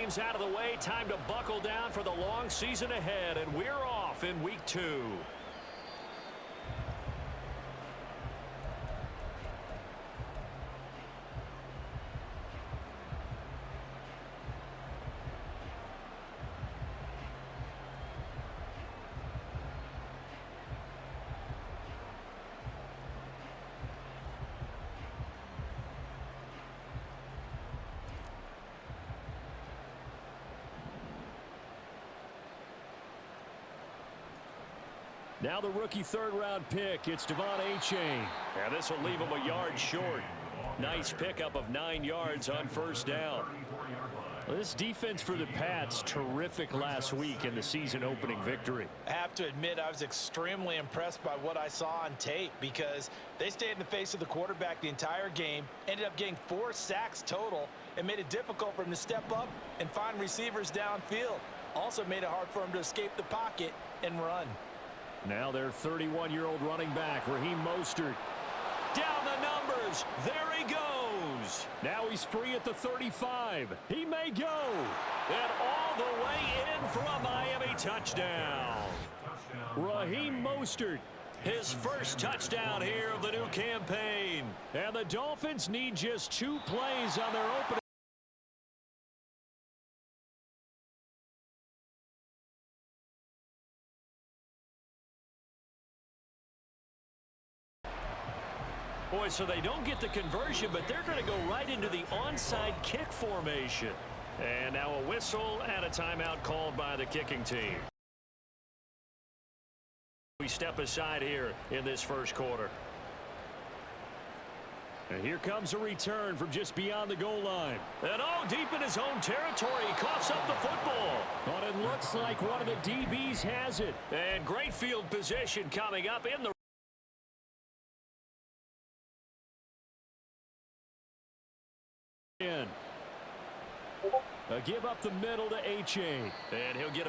games out of the way. Time to buckle down for the long season ahead, and we're off in week 2. Now the rookie third-round pick, it's Devon Achane. And this will leave him a yard short. Nice pickup of 9 yards on first down. Well, this defense for the Pats, terrific last week in the season-opening victory. I have to admit, I was extremely impressed by what I saw on tape because they stayed in the face of the quarterback the entire game, ended up getting 4 sacks total, and made it difficult for him to step up and find receivers downfield. Also made it hard for him to escape the pocket and run. Now their 31-year-old running back, Raheem Mostert. Down the numbers. There he goes. Now he's free at the 35. He may go. And all the way in for a Miami touchdown. Raheem Mostert, his first touchdown here of the new campaign. And the Dolphins need just 2 plays on their opening. Boy, so they don't get the conversion, but they're going to go right into the onside kick formation. And now a whistle and a timeout called by the kicking team. We step aside here in this first quarter. And here comes a return from just beyond the goal line. And deep in his own territory, he coughs up the football. But it looks like one of the DBs has it. And great field position coming up in the give up the middle to Achane. And he'll get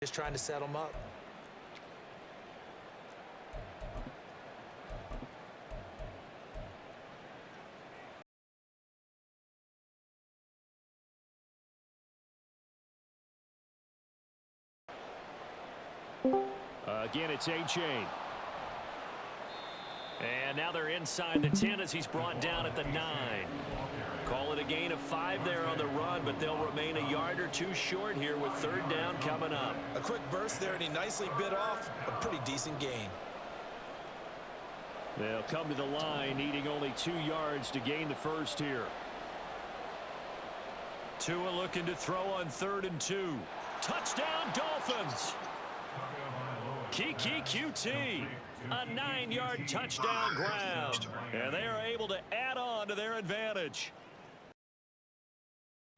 Just trying to set him up. Again, it's Achane. And now they're inside the 10 as he's brought down at the 9. Call it a gain of 5 there on the run, but they'll remain a yard or 2 short here with third down coming up. A quick burst there, and he nicely bit off a pretty decent gain. They'll come to the line, needing only 2 yards to gain the first here. Tua looking to throw on 3rd and 2. Touchdown, Dolphins! Kiki QT, a 9-yard touchdown ground. And they are able to add on to their advantage.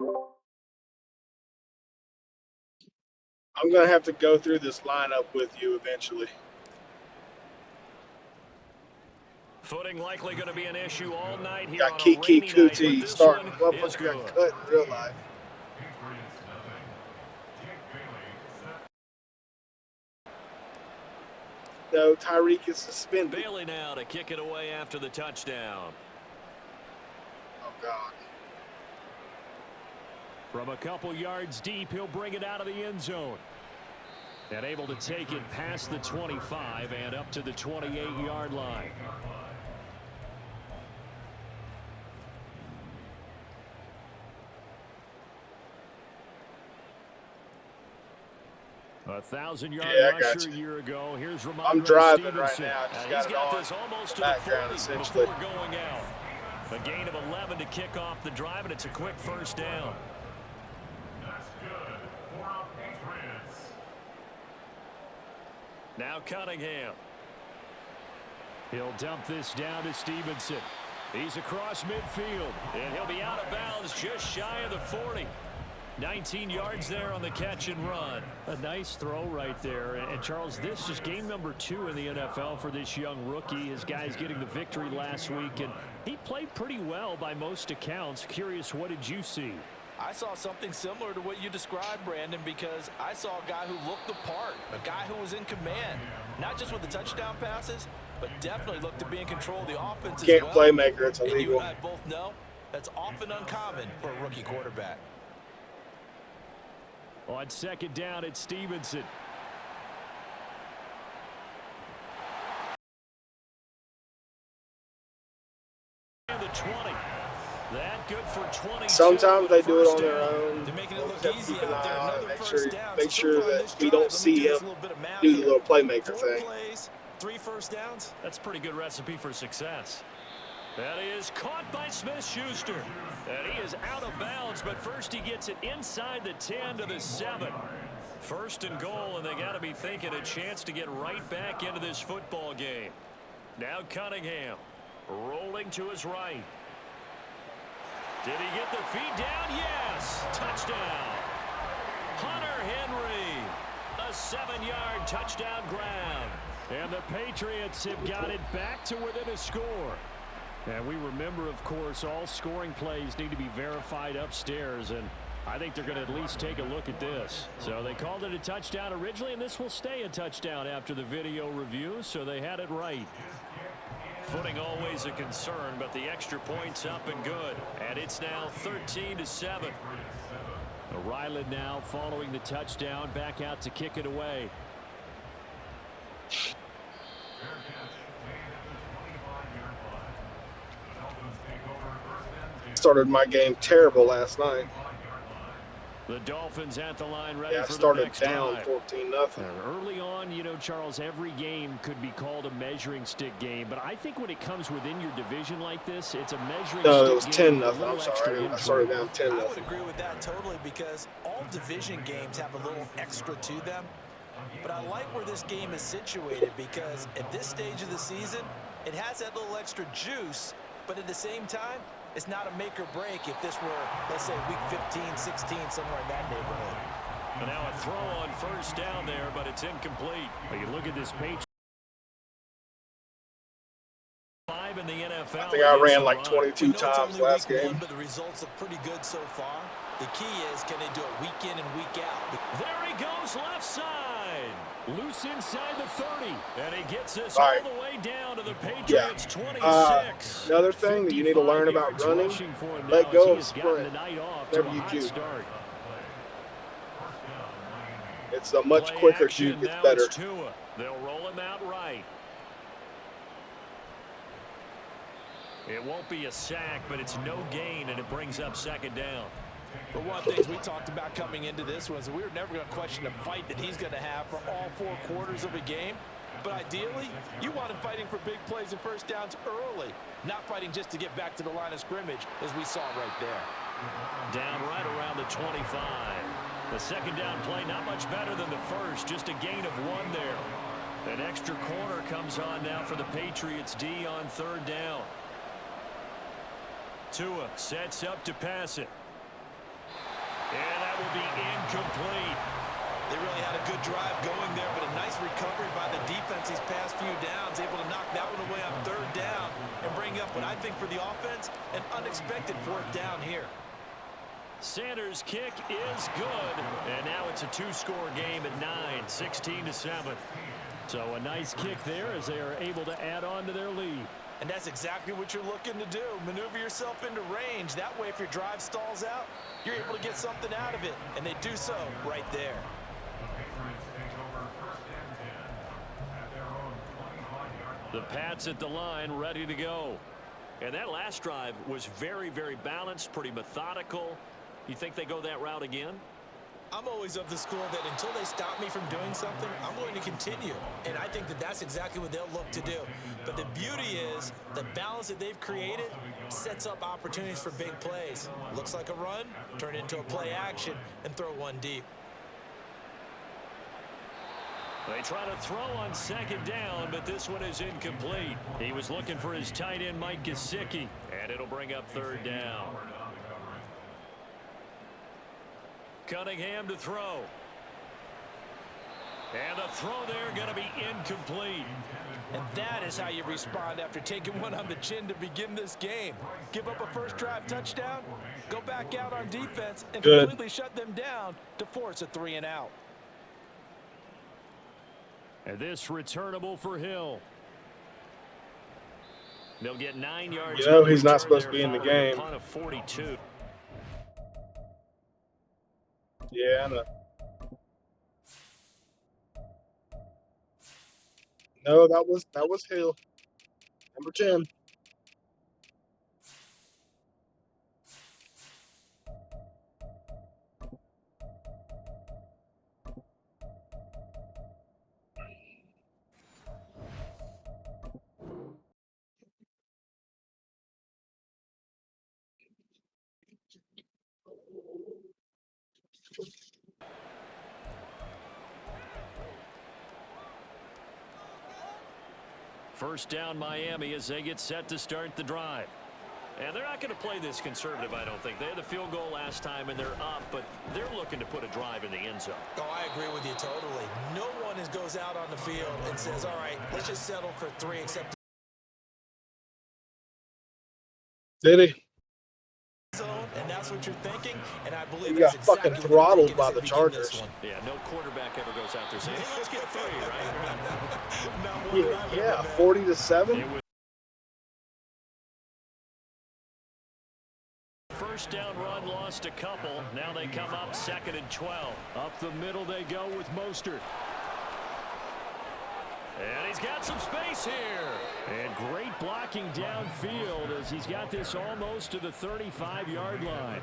I'm going to have to go through this lineup with you eventually. Footing likely going to be an issue all night here. Got Kiki QT starting. Motherfucker got cut in real life. No, Tyreek is suspended. Bailey now to kick it away after the touchdown. Oh, God. From a couple yards deep, he'll bring it out of the end zone. And able to take it past the 25 and up to the 28-yard line. A 1,000-yard rusher a year ago. Here's Ramondre I'm driving Stevenson. right now. Just He's got this almost to the 40 before going out. A gain of 11 to kick off the drive, and it's a quick first down. That's good for our Patriots. Now Cunningham. He'll dump this down to Stevenson. He's across midfield, and he'll be out of bounds just shy of the 40. 19 yards there on the catch and run. A nice throw right there. And Charles, this is game number 2 in the NFL for this young rookie. His guys getting the victory last week, and he played pretty well by most accounts. Curious, what did you see? I saw something similar to what you described, Brandon, because I saw a guy who looked the part, a guy who was in command, not just with the touchdown passes, but definitely looked to be in control of the offense as Can't well. playmaker, it's And you illegal. and I both know that's often uncommon for a rookie quarterback. On second down, it's Stevenson. And the 20. That good for 20. Sometimes they do it on their own. They're making it look Just easy keep an out there. eye on it. Another Make first sure, down. make So sure far on that this we drive, don't let me see do him this little bit of math do the here. little playmaker 4 thing. plays, 3 first downs. That's a pretty good recipe for success. That is caught by Smith-Schuster. And he is out of bounds, but first he gets it inside the 10 to the 7. First and goal, and they got to be thinking a chance to get right back into this football game. Now Cunningham rolling to his right. Did he get the feed down? Yes. Touchdown. Hunter Henry. A 7-yard touchdown grab. And the Patriots have got it back to within a score. And we remember, of course, all scoring plays need to be verified upstairs, and I think they're going to at least take a look at this. So they called it a touchdown originally, and this will stay a touchdown after the video review, so they had it right. Footing always a concern, but the extra point's up and good. And it's now 13-7. Ryland now following the touchdown, back out to kick it away. Started my game terrible last night. The Dolphins at the line ready Yeah, I for the started next down drive. 14-0. Early on, you know, Charles, every game could be called a measuring stick game, but I think when it comes within your division like this, it's a measuring No, stick it was game. 10-0. I'm sorry. I started down 10-0. I would agree with that totally because all division games have a little extra to them. But I like where this game is situated because at this stage of the season, it has that little extra juice, but at the same time, it's not a make or break if this were, let's say, week 15, 16, somewhere in that neighborhood. And now a throw on first down there, but it's incomplete. But you look at this Patriots. 5 in the NFL. I think I ran like 22 times last week game. one, but the results look pretty good so far. The key is, can they do it week in and week out? There he goes left side. Loose inside the 30. And he gets this All all right. the way down to the Patriots 26. Another thing that you need to learn about running, let go of sprint whenever you juke. It's a much Play quicker action, juke. It's now better. it's Tua. They'll roll him out right. It won't be a sack, but it's no gain, and it brings up second down. But one of the things we talked about coming into this was we were never going to question the fight that he's going to have for all 4 quarters of a game. But ideally, you want him fighting for big plays and first downs early, not fighting just to get back to the line of scrimmage, as we saw right there. Down right around the 25. The second down play not much better than the first, just a gain of 1 there. An extra corner comes on now for the Patriots D on third down. Tua sets up to pass it. And that will be incomplete. They really had a good drive going there, but a nice recovery by the defense these past few downs, able to knock that one away on third down and bring up what I think for the offense, an unexpected 4th down here. Sanders' kick is good, and now it's a 2-score game at 9, 16-7. So a nice kick there as they are able to add on to their lead. And that's exactly what you're looking to do. Maneuver yourself into range. That way, if your drive stalls out, you're able to get something out of it. And they do so right there. The Pats at the line, ready to go. And that last drive was very, very balanced, pretty methodical. You think they go that route again? I'm always of the school that until they stop me from doing something, I'm going to continue. And I think that that's exactly what they'll look to do. But the beauty is the balance that they've created sets up opportunities for big plays. Looks like a run, turn into a play action, and throw one deep. They try to throw on second down, but this one is incomplete. He was looking for his tight end, Mike Gesicki, and it'll bring up third down. Cunningham to throw. And the throw there going to be incomplete. And that is how you respond after taking one on the chin to begin this game. Give up a first drive touchdown, go back out on defense, and completely shut them down to force a 3-and-out. And this returnable for Hill. They'll get 9 yards. You know he's not supposed to be in the game. Punt of 42. Yeah, I know. No, that was Hill. Number 10. First down Miami as they get set to start the drive. And they're not going to play this conservative, I don't think. They had the field goal last time, and they're up, but they're looking to put a drive in the end zone. Oh, I agree with you totally. No one goes out on the field and says, all right, let's just settle for 3, except Did he? zone, and that's what you're thinking, and I believe He got exactly fucking throttled by the this Chargers. one. Yeah, no quarterback ever goes out there saying, hey, let's get 3, right? Yeah, 40-7. First down run, lost a couple. Now they come up 2nd and 12. Up the middle they go with Mostert. And he's got some space here. And great blocking downfield as he's got this almost to the 35-yard line.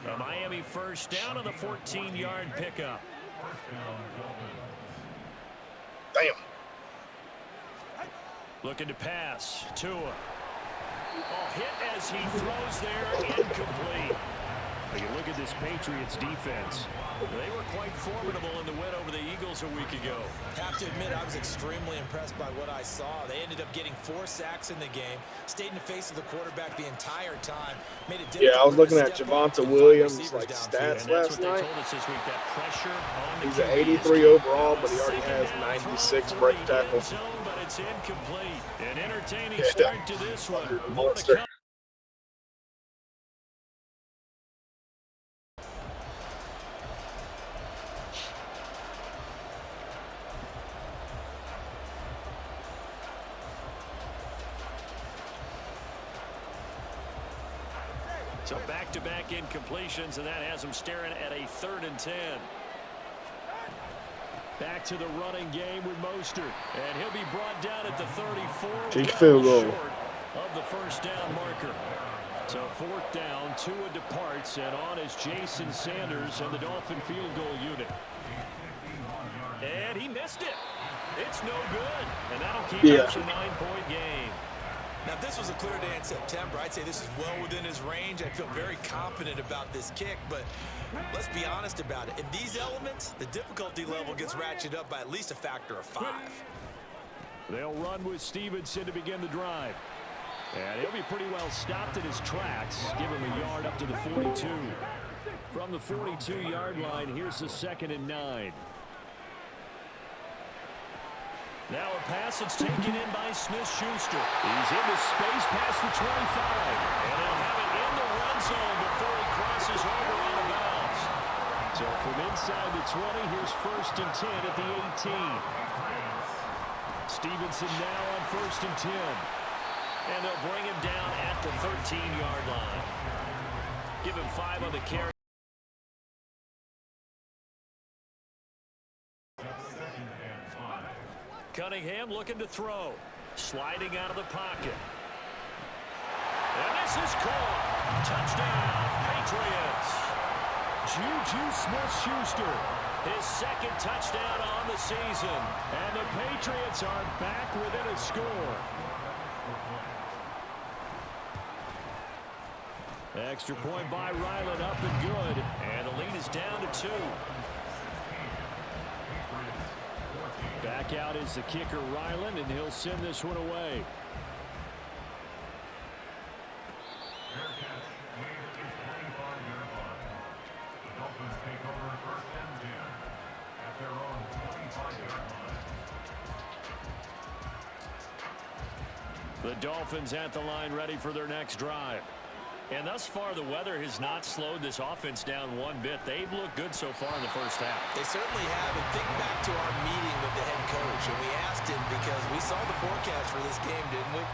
A Miami first down on the 14-yard pickup. Damn. Looking to pass. Tua. Oh, hit as he throws there. Incomplete. You look at this Patriots defense. They were quite formidable in the win over the Eagles a week ago. Have to admit, I was extremely impressed by what I saw. They ended up getting 4 sacks in the game, stayed in the face of the quarterback the entire time. Made it Yeah, I was looking at Javonte Williams like stats last night. He's an 83 overall, but he already has 96 break tackles. But it's incomplete. An entertaining start to this one. Monster. So back-to-back incompletions, and that has them staring at a 3rd and 10. Back to the running game with Mostert, and he'll be brought down at the 34. Cheap field goal. Short of the first down marker. So 4th down, Tua departs, and on is Jason Sanders and the Dolphin field goal unit. And he missed it. It's no good, and that'll keep us a 9-point game. Now, if this was a clear day in September, I'd say this is well within his range. I feel very confident about this kick, but let's be honest about it. In these elements, the difficulty level gets ratcheted up by at least a factor of 5. They'll run with Stevenson to begin the drive. And he'll be pretty well stopped in his tracks. Give him a yard up to the 42. From the 42-yard line, here's the 2nd and 9. Now a pass that's taken in by Smith-Schuster. He's into space past the 25. And they'll have it in the red zone before he crosses over out of bounds. So from inside the 20, here's 1st and 10 at the 18. Stevenson now on 1st and 10. And they'll bring him down at the 13-yard line. Give him 5 on the carry. Cunningham looking to throw. Sliding out of the pocket. And this is caught. Touchdown, Patriots. Juju Smith-Schuster. His 2nd touchdown on the season. And the Patriots are back within a score. Extra point by Ryland, up and good. And the lead is down to 2. Back out is the kicker, Ryland, and he'll send this one away. Fair catch made at the 25-yard line. The Dolphins take over 1st and 10 at their own 25-yard line. The Dolphins at the line ready for their next drive. And thus far, the weather has not slowed this offense down one bit. They've looked good so far in the first half. They certainly have. And think back to our meeting with the head coach. And we asked him because we saw the forecast for this game, didn't we?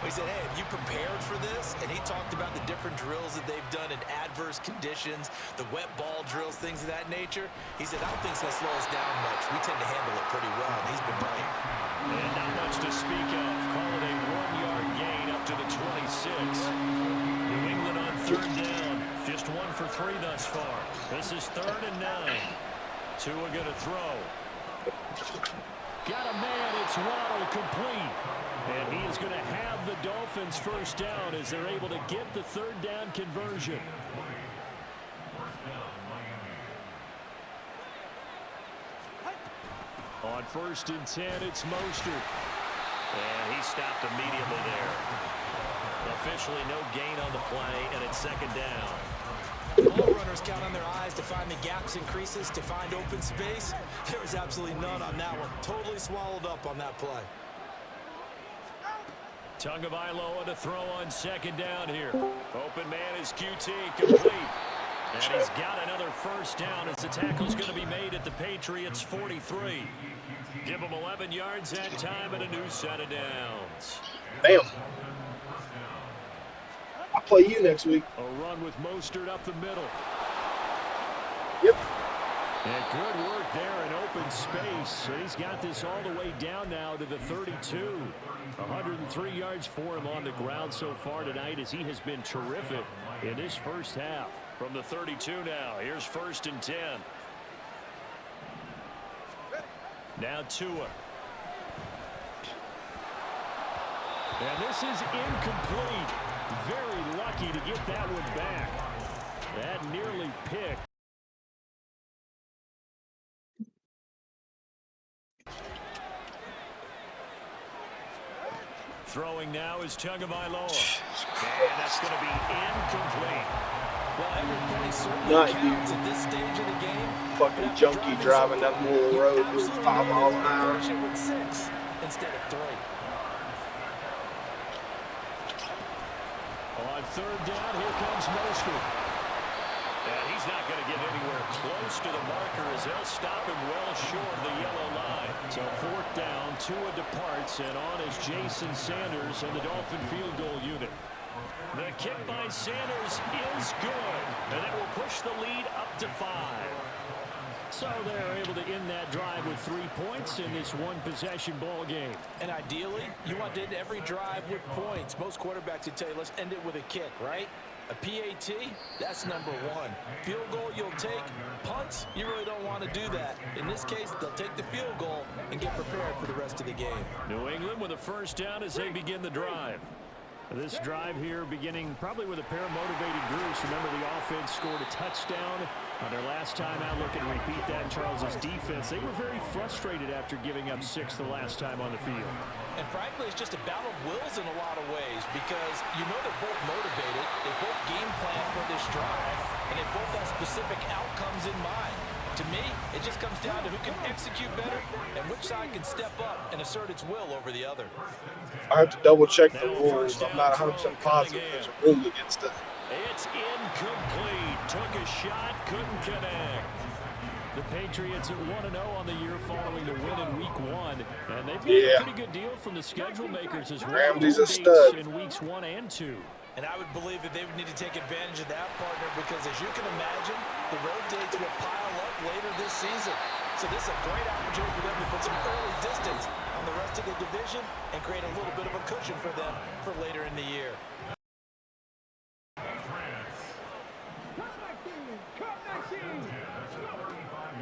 We said, hey, have you prepared for this? And he talked about the different drills that they've done in adverse conditions, the wet ball drills, things of that nature. He said, I don't think it's going to slow us down much. We tend to handle it pretty well. And he's been right. And not much to speak of. Call it a 1-yard gain up to the 26. New England on third down. Just 1 for 3 thus far. This is 3rd and 9. Tua going to throw. Got a man. It's Waddle complete. And he is going to have the Dolphins first down as they're able to get the 3rd down conversion. On 1st and 10, it's Mostert. And he stopped immediately there. Officially no gain on the play, and it's 2nd down. Ball runners count on their eyes to find the gaps and creases, to find open space. There was absolutely none on that one. Totally swallowed up on that play. Tagovailoa to throw on 2nd down here. Open man is QT, complete. And he's got another first down as the tackle's going to be made at the Patriots' 43. Give them 11 yards that time and a new set of downs. Bam. I'll play you next week. A run with Mostert up the middle. Yep. And good work there in open space. So he's got this all the way down now to the 32. 103 yards for him on the ground so far tonight as he has been terrific in this first half. From the 32 now, here's 1st and 10. Now Tua. And this is incomplete. Very lucky to get that one back. That nearly picked. Throwing now is Tagovailoa. And that's going to be incomplete. Well, every play certainly Not counts you. at this stage of the game. Fucking junkie driving down the middle of the road with 5 miles an hour. Finish it with 6 instead of 3. On 3rd down, here comes Mostert. And he's not going to get anywhere close to the marker as they'll stop him well short of the yellow line. So 4th down, Tua departs, and on is Jason Sanders and the Dolphin field goal unit. The kick by Sanders is good, and it will push the lead up to 5. So they're able to end that drive with 3 points in this one-possession ball game. And ideally, you want to end every drive with points. Most quarterbacks would tell you, let's end it with a kick, right? A PAT, that's number 1. Field goal, you'll take. Punts, you really don't want to do that. In this case, they'll take the field goal and get prepared for the rest of the game. New England with a first down as they begin the drive. This drive here beginning probably with a pair of motivated groups. Remember, the offense scored a touchdown on their last time out. Look and repeat that in Charles's defense. They were very frustrated after giving up 6 the last time on the field. And frankly, it's just a battle of wills in a lot of ways because you know they're both motivated. They both game plan for this drive, and they both have specific outcomes in mind. To me, it just comes down to who can execute better and which side can step up and assert its will over the other. I have to double check the rules. I'm not 100% positive there's a rule against it. It's incomplete. Took a shot, couldn't connect. The Patriots at 1-0 on the year following the win in Week 1. And they've got a pretty good deal from the schedule makers as well. Ramsey's a stud. In Weeks 1 and 2. And I would believe that they would need to take advantage of that, partner, because as you can imagine, the road dates will pile up later this season. So this is a great opportunity for them to put some early distance on the rest of the division and create a little bit of a cushion for them for later in the year.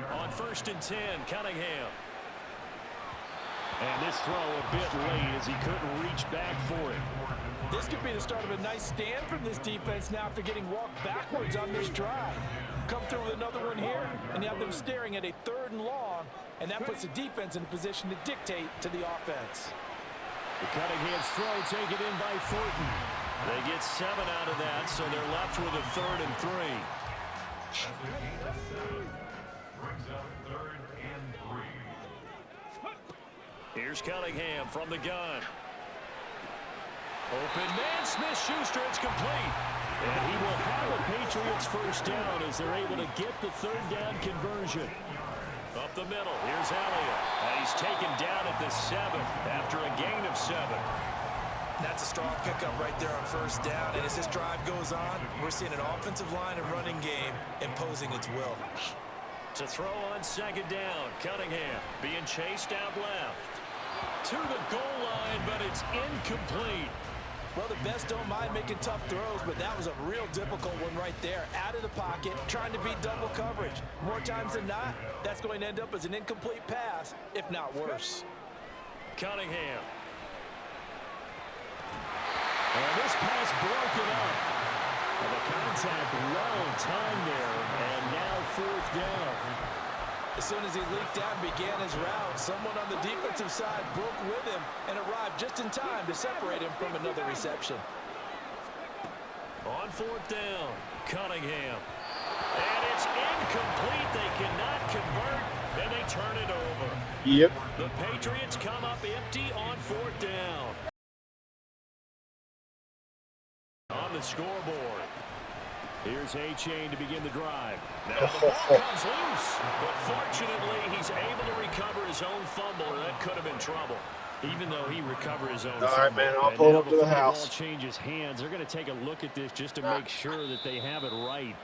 On 1st and 10, Cunningham. And this throw a bit late as he couldn't reach back for it. This could be the start of a nice stand from this defense now after getting walked backwards on this drive. Come through with another one here, and you have them staring at a 3rd and long, and that puts the defense in a position to dictate to the offense. The Cunningham's throw taken in by Thornton. They get 7 out of that, so they're left with a 3rd and 3. Brings up 3rd and 3. Here's Cunningham from the gun. Open man, Smith-Schuster, it's complete. And he will have the Patriots first down as they're able to get the third down conversion. Up the middle, here's Elliott. And he's taken down at the 7 after a gain of 7. That's a strong pickup right there on first down. And as this drive goes on, we're seeing an offensive line and running game imposing its will. To throw on second down, Cunningham being chased out left. To the goal line, but it's incomplete. Well, the best don't mind making tough throws, but that was a real difficult one right there. Out of the pocket, trying to beat double coverage. More times than not, that's going to end up as an incomplete pass, if not worse. Cunningham. And this pass broken up. And the contact well timed there, and now fourth down. As soon as he leaked out and began his route, someone on the defensive side broke with him and arrived just in time to separate him from another reception. On fourth down, Cunningham. And it's incomplete. They cannot convert, and they turn it over. Yep. The Patriots come up empty on fourth down. On the scoreboard. Here's A-Chain to begin the drive. Now the ball comes loose, but fortunately he's able to recover his own fumble, or that could have been trouble. Even though he recovered his own fumble. All right, man, I'll pull up to the house. Before the ball changes hands, they're going to take a look at this just to make sure that they have it right.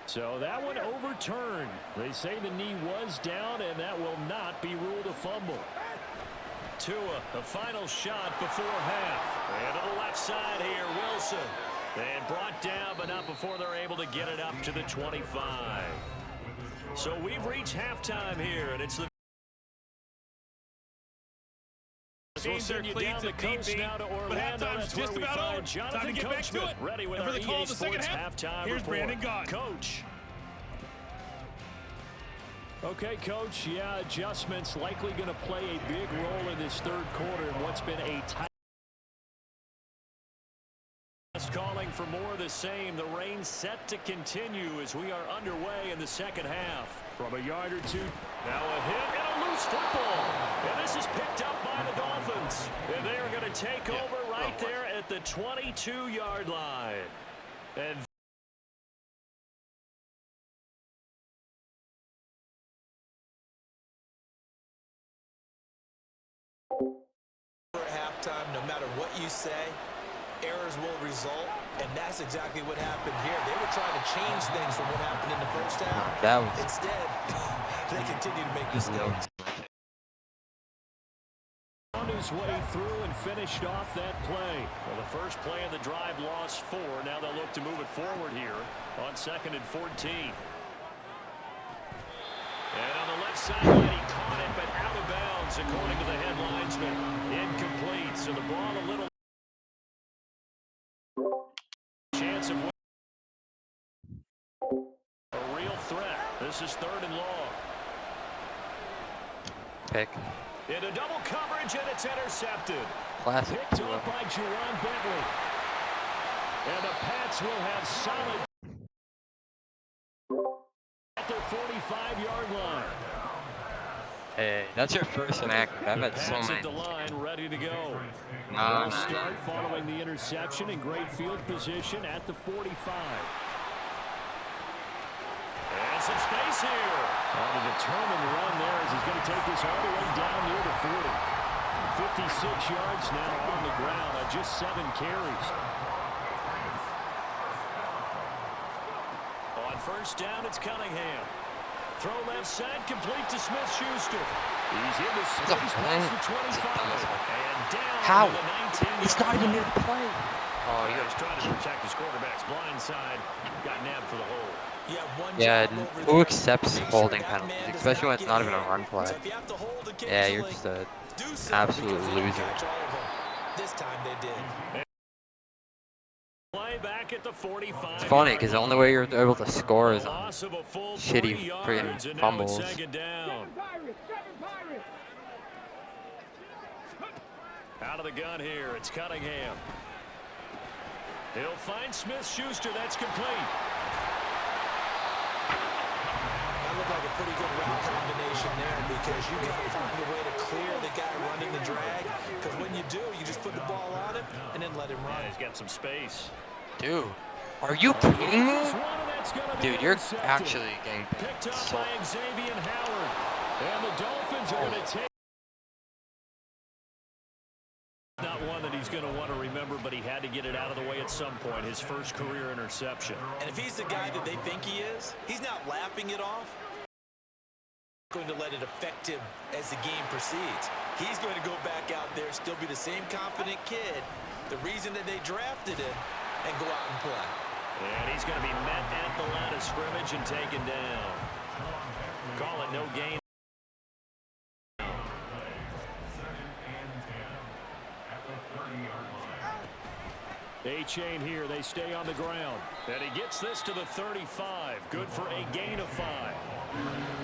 So that one overturned. They say the knee was down, and that will not be ruled a fumble. Tua, the final shot before half. And to the left side here, Wilson. And brought down, but not before they're able to get it up to the 25. So we've reached halftime here, and it's the we'll send you down the coast now to Orlando. That's where we find Jonathan Coachman ready with our EA Sports halftime Here's report. Brandon Gott. Coach. Okay, Coach. Yeah, adjustments likely going to play a big role in this third quarter in what's been a tight. Calling for more of the same. The rain set to continue as we are underway in the second half. From a yard or two. Now a hit and a loose football. And this is picked up by the Dolphins. And they are going to take over right there at the 22-yard line. And At halftime, no matter what you say, errors will result, and that's exactly what happened here. They were trying to change things from what happened in the first half. Instead, they continue to make mistakes. Found his way through and finished off that play. Well, the first play of the drive lost 4. Now they'll look to move it forward here on 2nd and 14. And on the left sideline, he caught it, but out of bounds, according to the head linesman. Incomplete, so the ball a little chance of a real threat. This is 3rd and long. Pick. Into double coverage, and it's intercepted. Classic. Picked off by Juwan Bentley. And the Pats will have solid at their 45-yard line. Hey, that's your first and accurate. I've had so Pats many. at the line, ready to go. No. They'll start following the interception in great field position at the 45. And some space here. On a determined run there as he's going to take this all the way down near the 40. 56 yards now on the ground on just 7 carries. On first down, it's Cunningham. Throw left side, complete to Smith-Schuster. He's in the space past the 25. And down How? to the 19. It's not even near the play. Oh, he was trying to protect his quarterback's blind side. Got nabbed for the hole. Yeah, who accepts holding penalties, especially when it's not even a run play? Yeah, you're just an absolute loser. This time they did. Play back at the 45. It's funny because the only way you're able to score is on Loss of a full shitty 3 yards, friggin' and now it's fumbles. 2nd down. Out of the gun here, it's Cunningham. He'll find Smith-Schuster. That's complete. That looked like a pretty good route combination there because you got to find a way to clear the guy running the drag. Because when you do, you just put the ball on him and then let him run. Yeah, he's got some space. Dude, are you kidding me? Dude, you're actually getting picked up by Xavier Howard. And the Dolphins are going to take. Not one that he's going to want to remember, but he had to get it out of the way at some point. His first career interception. And if he's the guy that they think he is, he's not laughing it off. Going to let it affect him as the game proceeds. He's going to go back out there, still be the same confident kid, the reason that they drafted him, and go out and play. And he's going to be met at the line of scrimmage and taken down. Call it no gain. A-chain here. They stay on the ground. And he gets this to the 35. Good for a gain of 5.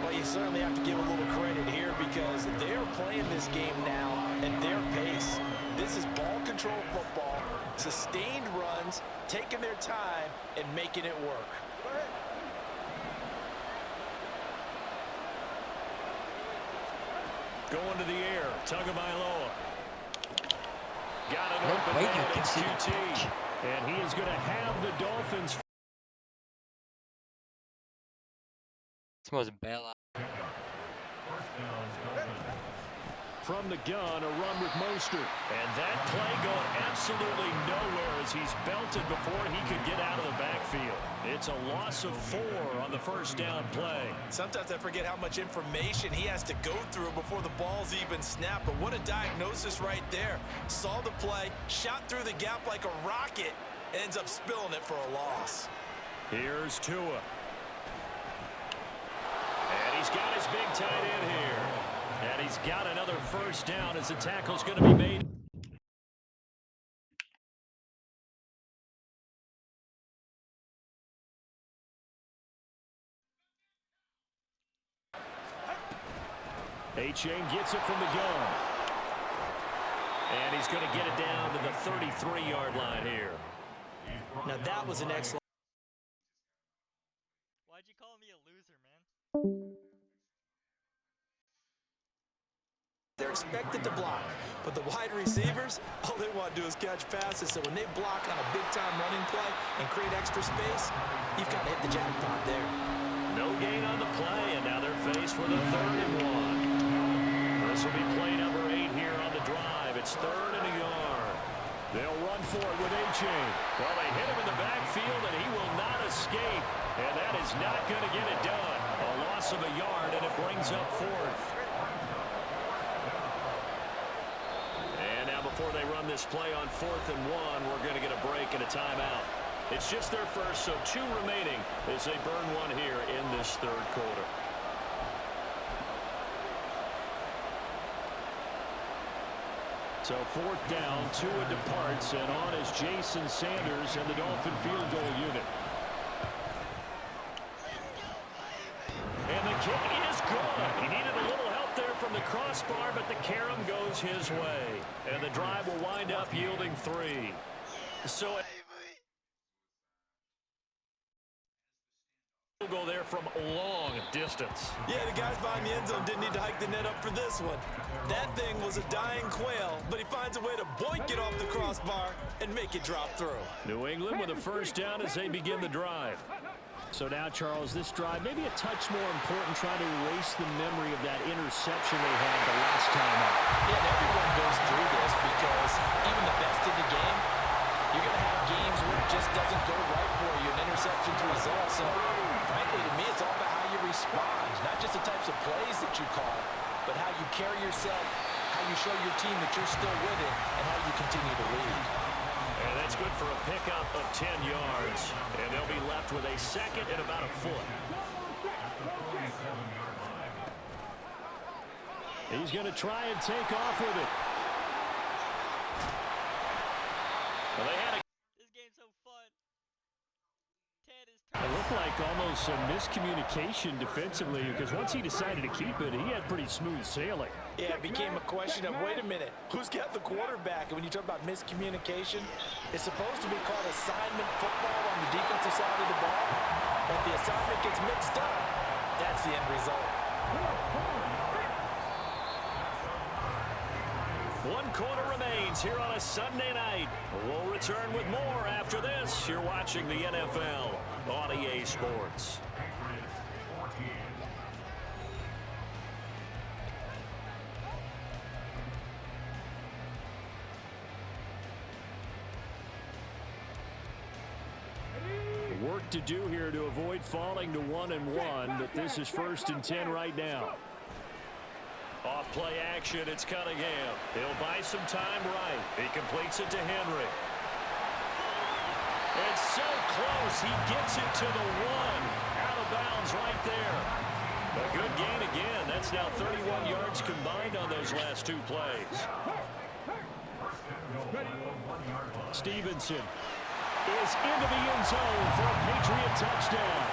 Well, you certainly have to give a little credit here because they're playing this game now at their pace. This is ball control football, sustained runs, taking their time, and making it work. Going to the air. Tagovailoa. Got it open man. It's QT. And he is going to have the Dolphins. It's most bailout. From the gun, a run with Mostert. And that play going absolutely nowhere as he's belted before he could get out of the backfield. It's a loss of 4 on the first down play. Sometimes I forget how much information he has to go through before the ball's even snapped. But what a diagnosis right there. Saw the play, shot through the gap like a rocket, and ends up spilling it for a loss. Here's Tua. And he's got his big tight end here. And he's got another first down as the tackle's going to be made. A-chain gets it from the gun. And he's going to get it down to the 33-yard line here. Now that was an excellent. Why'd you call me a loser, man? They're expected to block, but the wide receivers, all they want to do is catch passes. So when they block on a big-time running play and create extra space, you've got to hit the jackpot there. No gain on the play, and now they're faced with a 3rd and 1. This will be play number 8 here on the drive. It's 3rd and a yard. They'll run for it with A-chain. Well, they hit him in the backfield, and he will not escape. And that is not going to get it done. A loss of a yard, and it brings up 4th. And now before they run this play on 4th and 1, we're going to get a break and a timeout. It's just their first, so 2 remaining as they burn 1 here in this 3rd quarter. So 4th down, Tua departs, and on is Jason Sanders and the Dolphin field goal unit. And the kick is good. He needed a little help there from the crossbar, but the carom goes his way. And the drive will wind up yielding 3. So go there from long distance. Yeah, the guys behind the end zone didn't need to hike the net up for this one. That thing was a dying quail, but he finds a way to boink it off the crossbar and make it drop through. New England with a first down as they begin the drive. So now, Charles, this drive maybe a touch more important, trying to erase the memory of that interception they had the last time out. Yeah, and everyone goes through this because even the best in the game, you're going to have games where it just doesn't go right for you, an interception's result. So, frankly, to me, it's all about how you respond, not just the types of plays that you call, but how you carry yourself, how you show your team that you're still with it, and how you continue to lead. And that's good for a pickup of 10 yards. And they'll be left with a 2nd and about a foot. He's going to try and take off with it. Well, they had a... This game's so fun. Ted is looked like almost a miscommunication defensively because once he decided to keep it, he had pretty smooth sailing. Yeah, it became a question of, wait a minute, who's got the quarterback? And when you talk about miscommunication, it's supposed to be called assignment football on the defensive side of the ball. But the assignment gets mixed up. That's the end result. 1 quarter remains here on a Sunday night. We'll return with more after this. You're watching the NFL on EA Sports. Work to do here to avoid falling to 1-1, but this is 1st and 10 right now. Off play action, it's Cunningham. He'll buy some time right. He completes it to Henry. It's so close, he gets it to the 1. Out of bounds right there. A good gain again. That's now 31 yards combined on those last 2 plays. Stevenson is into the end zone for a Patriot touchdown.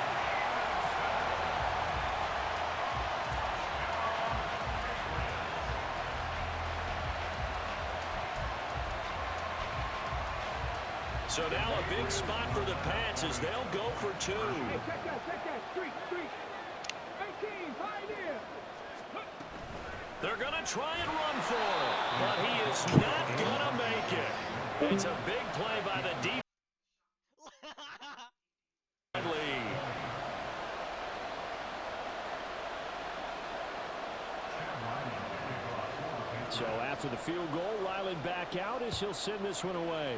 So now a big spot for the Pats as they'll go for 2. They're going to try and run for it, but he is not going to make it. It's a big play by the defense. So after the field goal, Ryland back out as he'll send this one away.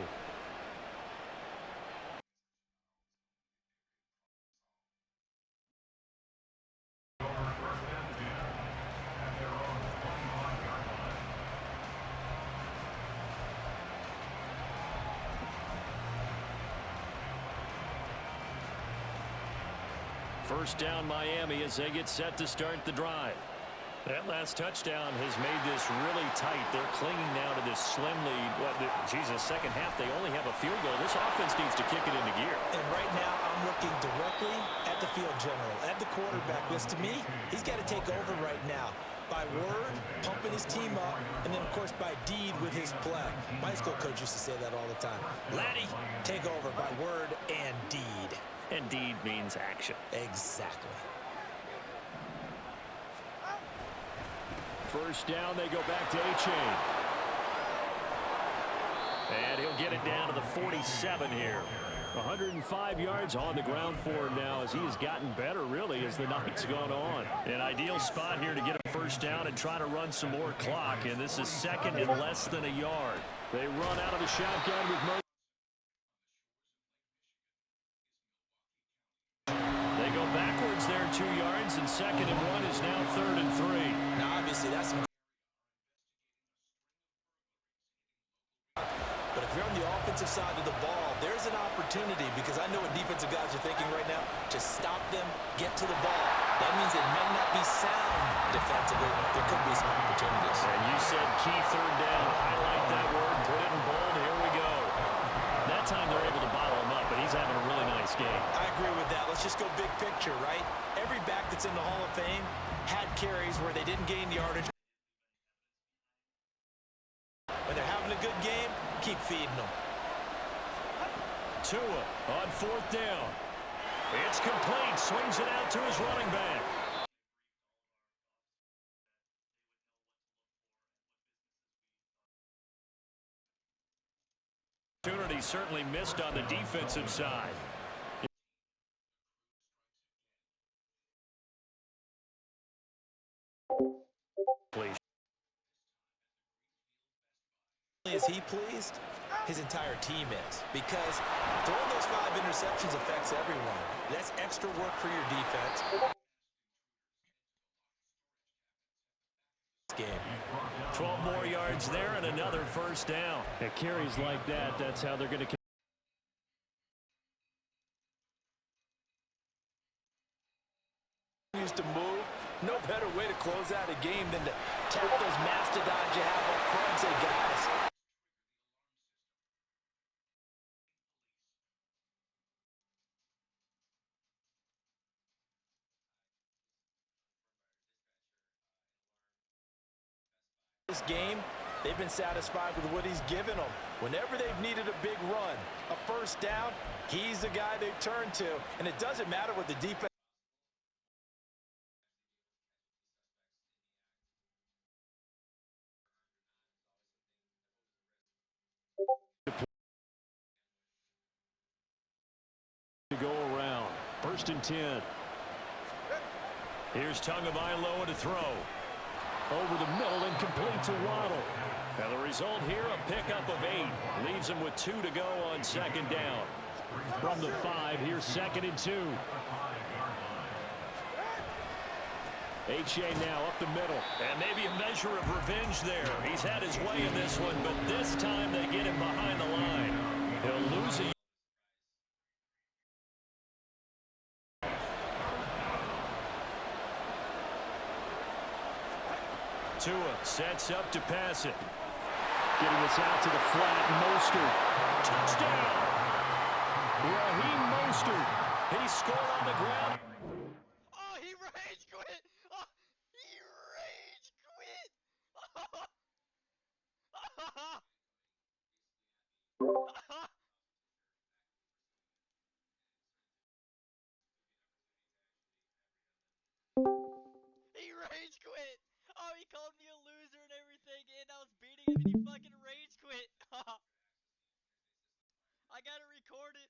First down Miami as they get set to start the drive. That last touchdown has made this really tight. They're clinging now to this slim lead. Second half, they only have a field goal. This offense needs to kick it into gear. And right now, I'm looking directly at the field general, at the quarterback. Because to me, he's got to take over right now. By word, pumping his team up, and then, of course, by deed with his play. My high school coach used to say that all the time. Laddie, take over by word and deed. And deed means action. Exactly. First down, they go back to A-Chain. And he'll get it down to the 47 here. 105 yards on the ground for him now as he has gotten better, really, as the night's gone on. An ideal spot here to get a first down and try to run some more clock, and this is second and less than a yard. They run out of the shotgun with Mo. They go backwards there 2 yards, and 2nd and 1 is now 3rd and 3. Now, obviously, that's some. But if you're on the offensive side of the ball, there's an opportunity, because I know what defensive guys are thinking right now, to stop them, get to the ball. That means it may not be sound defensively. There could be some opportunities. And you said key 3rd down. Highlight that word, put it in bold. Here we go. That time they're able to bottle him up, but he's having a really nice game. I agree with that. Let's just go big picture, right? Every back that's in the Hall of Fame had carries where they didn't gain yardage. When they're having a good game, keep feeding them. Tua on 4th down. It's complete. Swings it out to his running back. Opportunity certainly missed on the defensive side. Please. Is he pleased? His entire team is. Because throwing those 5 interceptions affects everyone. That's extra work for your defense. Game. 12 more yards there and another first down. At carries like that, that's how they're going to to move. No better way to close out a game than to tap those mastodons you have up front and say, guys. this game, they've been satisfied with what he's given them. Whenever they've needed a big run, a first down, he's the guy they've turned to. And it doesn't matter what the defense. To go around. 1st and 10. Here's Tagovailoa to throw. Over the middle and complete to Waddle. Now the result here, a pickup of 8. Leaves him with 2 to go on 2nd down. From the 5, here's 2nd and 2. H.A. now up the middle. And maybe a measure of revenge there. He's had his way in this one, but this time they get him behind the line. He'll lose a Tua sets up to pass it. Getting this out to the flat. Mostert. Touchdown. Raheem Mostert. He scored on the ground. Oh, he rage quit! Oh, he rage quit! He rage quit! Oh, he called me a loser and everything, and I was beating him and he fucking rage quit! I gotta record it!